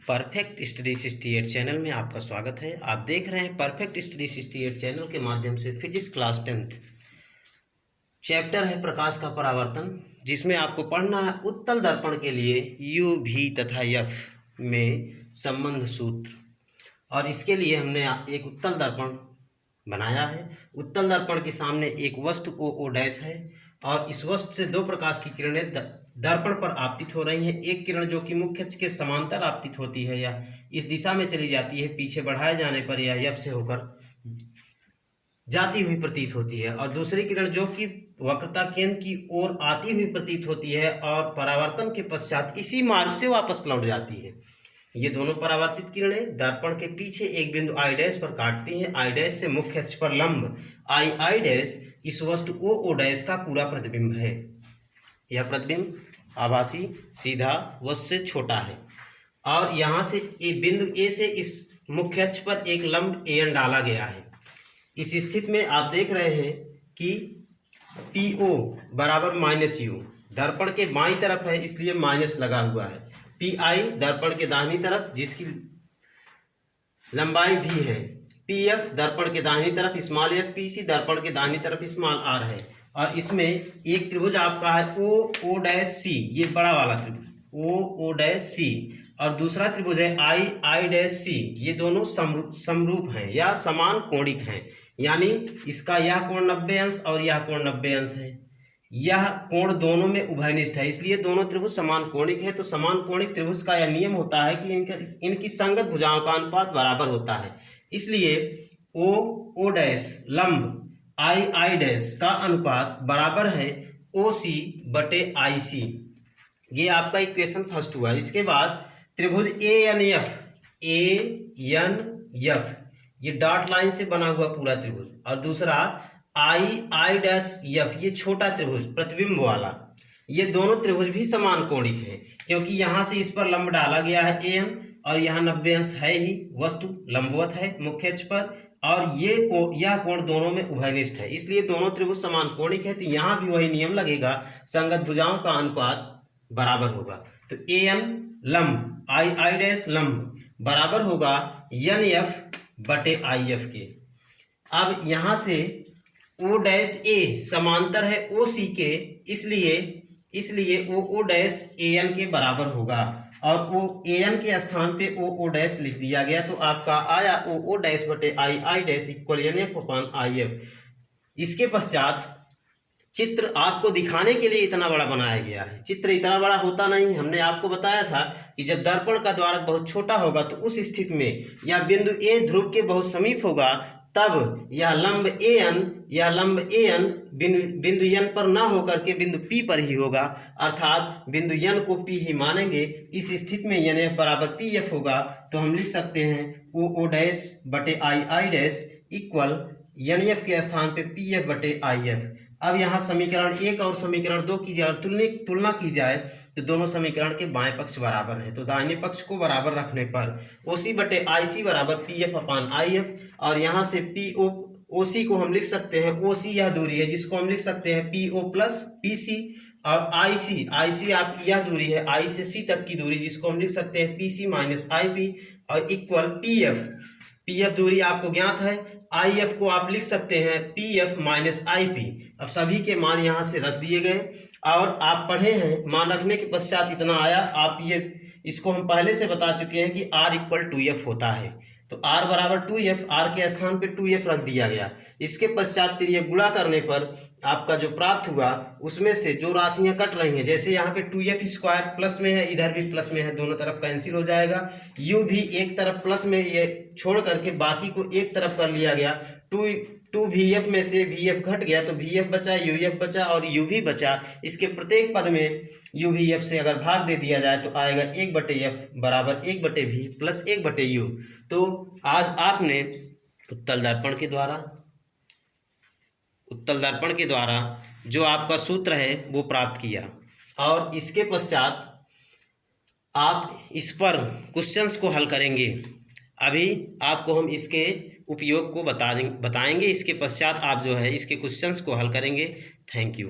Perfect study 68 channel में आपका स्वागत है। आप देख रहे हैं परफेक्ट स्टडी 68 चैनल के माध्यम से फिजिक्स क्लास 10th चैप्टर है प्रकाश का परावर्तन, जिसमें आपको पढ़ना है उत्तल दर्पण के लिए यू भी तथा एफ में संबंध सूत्र। और इसके लिए हमने एक उत्तल दर्पण बनाया है। उत्तल दर्पण के सामने एक वस्तु ओ डैश है और इस वस्तु से दो प्रकाश की किरणें दर्पण पर आपतित हो रही हैं। एक किरण जो कि मुख्य अक्ष के समांतर आपतित होती है या इस दिशा में चली जाती है, पीछे बढ़ाए जाने पर या एफ से होकर जाती हुई प्रतीत होती है, और दूसरी किरण जो कि वक्रता केंद्र की ओर आती हुई प्रतीत होती है और परावर्तन के पश्चात इसी मार्ग से वापस लौट जाती है। ये दोनों परावर्तित किरणें दर्पण के पीछे एक बिंदु आई डैश पर काटती हैं। आई डैश से मुख्य अक्ष पर लंब आई डैश इस वस्तु ओ डैश का पूरा प्रतिबिंब है। यह प्रतिबिंब आभासी सीधा वस्तु से छोटा है और यहाँ से बिंदु ए से इस मुख्य अक्ष पर एक लंब एन डाला गया है। इस स्थिति में आप देख रहे हैं कि PO बराबर माइनस यू दर्पण के बाईं तरफ है, इसलिए माइनस लगा हुआ है। PI दर्पण के दाहिनी तरफ जिसकी लंबाई भी है। PF दर्पण के दाहिनी तरफ स्मॉल f, PC दर्पण के दाहिनी तरफ स्मॉल r है। और इसमें एक त्रिभुज आपका है ओ डैश सी, ये बड़ा वाला त्रिभुज ओ डैश सी, और दूसरा त्रिभुज है आई डैश सी। ये दोनों समरूप हैं या समान कोणिक हैं, यानी इसका यह कोण 90 अंश और यह कोण 90 अंश है। यह कोण दोनों में उभयनिष्ठ है, इसलिए दोनों त्रिभुज समान कोणिक है। तो समान कोणिक त्रिभुज का यह नियम होता है कि इनकी संगत भुजाओं का अनुपात बराबर होता है। इसलिए ओ डैश लंब आई डैश का अनुपात बराबर है OC बटे IC। ये आपका इक्वेशन फर्स्ट हुआ। इसके बाद त्रिभुज ANF ये डॉट लाइन से बना हुआ पूरा त्रिभुज, और दूसरा आई डैश एफ ये छोटा त्रिभुज प्रतिबिंब वाला। ये दोनों त्रिभुज भी समान कोणिक हैं, क्योंकि यहाँ से इस पर लंब डाला गया है AM और यहाँ 90 अंश है ही, वस्तु लंबवत है मुख्य अक्ष पर, और यह कोण दोनों में उभयनिष्ठ है, इसलिए दोनों त्रिभुज समान कोणिक है। तो यहाँ भी वही नियम लगेगा, संगत भुजाओं का अनुपात बराबर होगा। तो AN लंब आई डैश लंब बराबर होगा NF बटे IF के। अब यहाँ से O डैश A समांतर है OC के, इसलिए O डैश AN के बराबर होगा, और AN के स्थान पे O डैश लिख दिया गया। तो आपका आया O डैश बटे I dash equal NF upon IF। इसके पश्चात चित्र आपको दिखाने के लिए इतना बड़ा बनाया गया है। चित्र इतना बड़ा होता नहीं, हमने आपको बताया था कि जब दर्पण का द्वारक बहुत छोटा होगा तो उस स्थिति में यह बिंदु A ध्रुव के बहुत समीप होगा, तब यह लंब AN बिंदु N पर ना होकर के बिंदु P पर ही होगा, अर्थात बिंदु N को P ही मानेंगे। इस स्थिति में NF बराबर PF होगा। तो हम लिख सकते हैं O डैश बटे आई डैश इक्वल NF के स्थान पे PF बटे IF। अब यहाँ समीकरण 1 और समीकरण 2 की तुलना की जाए तो दोनों समीकरण के बाएं पक्ष बराबर है। तो दाहिने पक्ष को बराबर रखने पर OC बटे IC बराबर PF अपान IF, और यहाँ से OC को हम लिख सकते हैं, OC यह दूरी है जिसको हम लिख सकते हैं PO प्लस PC, और IC आपकी यह दूरी है I से C तक की दूरी जिसको हम लिख सकते हैं PC माइनस IP, और इक्वल PF दूरी आपको ज्ञात है, IF को आप लिख सकते हैं PF माइनस IP। अब सभी के मान यहाँ से रख दिए गए और आप पढ़े हैं, मान रखने के पश्चात इतना आया। आप इसको हम पहले से बता चुके हैं कि R इक्वल 2F होता है। तो R बराबर 2F, R के स्थान पे 2F रख दिया गया। इसके पश्चात तिर्यक गुणा करने पर आपका जो प्राप्त हुआ उसमें से जो राशियां कट रही हैं, जैसे यहाँ पे 2F स्क्वायर प्लस में है, इधर भी प्लस में है, दोनों तरफ कैंसिल हो जाएगा। U भी एक तरफ प्लस में, ये छोड़ करके बाकी को एक तरफ कर लिया गया। 2VF में से VF घट गया तो VF बचा, UF बचा और U भी बचा। इसके प्रत्येक पद में UVF से अगर भाग दे दिया जाए तो आएगा 1/F बराबर 1/V प्लस 1/U। तो आज आपने उत्तल दर्पण के द्वारा जो आपका सूत्र है वो प्राप्त किया, और इसके पश्चात आप इस पर क्वेश्चंस को हल करेंगे। अभी आपको हम इसके उपयोग को बताएंगे, इसके पश्चात आप जो है इसके क्वेश्चंस को हल करेंगे। Thank you.